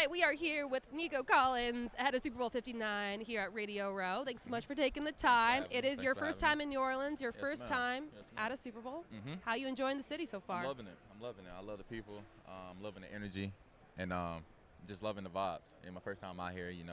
right, we are here with Nico Collins ahead of Super Bowl 59 here at Radio Row. Thanks so much for taking the time. It is your first time in New Orleans, your first time at a Super Bowl. How you enjoying the city so far? I'm loving it. I love the people. I'm loving the energy, and just loving the vibes. And my first time out here, you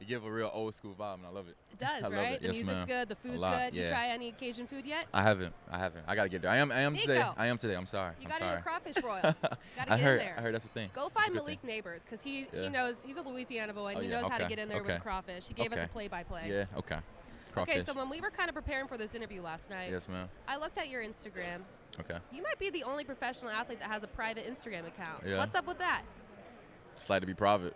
give a real old school vibe, and I love it. It does, I right? love it. The music's good, the food's good. You try any Cajun food yet? I haven't. I gotta get there. I am Nico, today. I'm sorry. You got to the crawfish royal. Got to get in there. I heard that's the thing. Go find Malik Neighbors because he knows he's a Louisiana boy and he knows how to get in there with the crawfish. He gave us a play-by-play. Yeah. Okay. Crawfish. Okay, so when we were kind of preparing for this interview last night, yes, ma'am. I looked at your Instagram. Okay. You might be the only professional athlete that has a private Instagram account. Yeah. What's up with that? It's like to be private.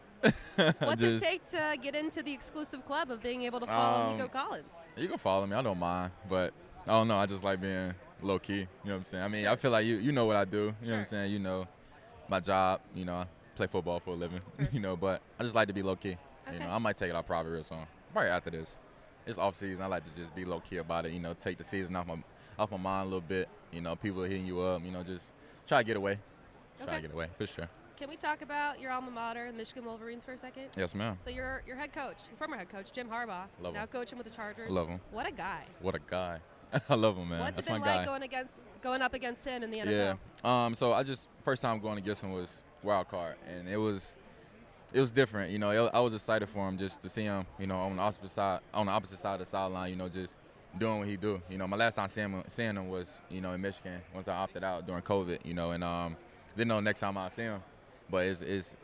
What's it take to get into the exclusive club of being able to follow Nico Collins? You can follow me. I don't mind, but I don't know. I just like being low key. You know what I'm saying? I mean, I feel like you know what I do. You know what I'm saying? You know my job. I play football for a living. But I just like to be low key. Okay. I might take it out private real soon. Probably after this. It's off season. I like to just be low key about it. Take the season off my mind a little bit. People hitting you up. Just try to get away. Try to get away for sure. Can we talk about your alma mater, the Michigan Wolverines, for a second? Yes, ma'am. So your head coach, your former head coach, Jim Harbaugh, love now him. coaching with the Chargers. Love him. What a guy. What a guy. I love him, man. What's That's it been my like guy. going up against him in the NFL? Yeah. So first time going against him was wild card, and it was different. I was excited for him just to see him, on the opposite side of the sideline, just doing what he do. My last time seeing him was, in Michigan once I opted out during COVID, and didn't know next time I'd see him. But it's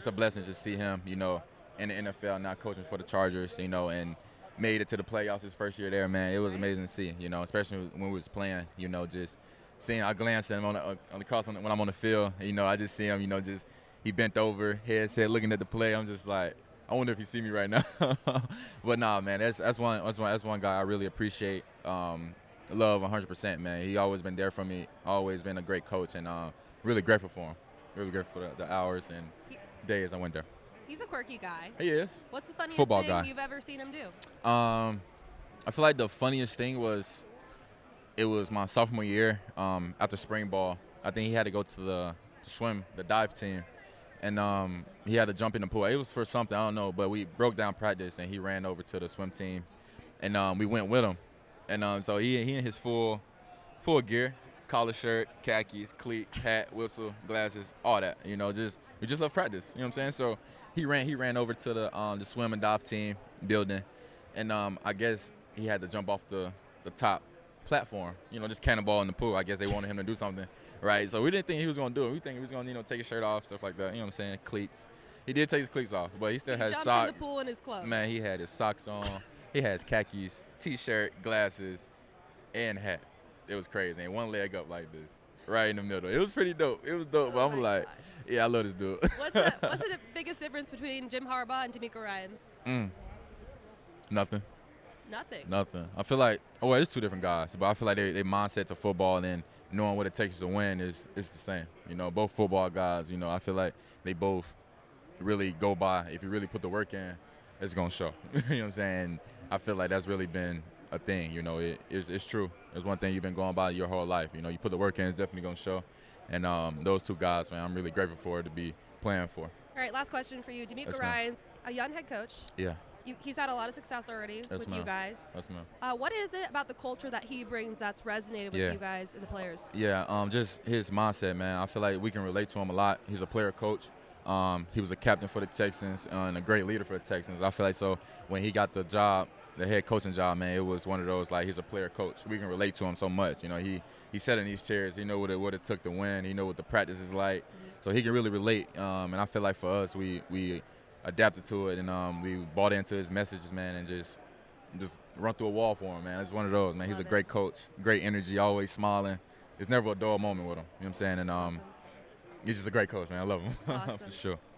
a blessing to see him, in the NFL, now coaching for the Chargers, and made it to the playoffs his first year there, man. It was amazing to see, especially when we was playing, just seeing, I glance at him on the cross when I'm on the field, I just see him, he bent over, headset, looking at the play. I'm just like, I wonder if he see me right now. But nah, man, that's one guy I really appreciate, love 100%, man. He always been there for me, always been a great coach, and really grateful for him. Really grateful for the hours and days I went there. He's a quirky guy. He is. What's the funniest Football thing guy. you've ever seen him do? I feel like the funniest thing was my sophomore year after spring ball. I think he had to go to the dive team, and he had to jump in the pool. It was for something, I don't know, but we broke down practice, and he ran over to the swim team, and we went with him. And so he in his full gear, collar shirt, khakis, cleats, hat, whistle, glasses, all that. We just love practice. You know what I'm saying? So he ran over to the swim and dive team building, and I guess he had to jump off the top platform. Just cannonball in the pool. I guess they wanted him to do something, right? So we didn't think he was gonna do it. We think he was gonna take his shirt off, stuff like that. You know what I'm saying? Cleats. He did take his cleats off, but he still had his socks. He jumped in the pool in his clothes. Man, he had his socks on. He had his khakis, t-shirt, glasses, and hat. It was crazy. And one leg up like this, right in the middle. It was pretty dope. It was dope. But I'm like, yeah, I love this dude. What's the biggest difference between Jim Harbaugh and DeMeco Ryans? Nothing. Nothing. I feel like, it's two different guys, but I feel like their mindset to football and then knowing what it takes to win is the same. Both football guys, I feel like they both really go by. If you really put the work in, it's going to show. You know what I'm saying? I feel like that's really been a thing. It's true. It's one thing you've been going by your whole life. You put the work in, it's definitely going to show. And those two guys, man, I'm really grateful for to be playing for. All right, last question for you. DeMeco Ryans, a young head coach. Yeah. He's had a lot of success already with you guys. Yes, ma'am. What is it about the culture that he brings that's resonated with you guys and the players? Yeah, just his mindset, man. I feel like we can relate to him a lot. He's a player coach. He was a captain for the Texans and a great leader for the Texans. I feel like so when he got the job, the head coaching job, man, it was one of those, like, he's a player coach. We can relate to him so much. He sat in these chairs. He know what it took to win. He know what the practice is like. So he can really relate. And I feel like for us, we adapted to it, and we bought into his messages, man, and just run through a wall for him, man. It's one of those, man. He's a great coach, great energy, always smiling. There's never a dull moment with him. You know what I'm saying? And he's just a great coach, man. I love him. Awesome. For sure.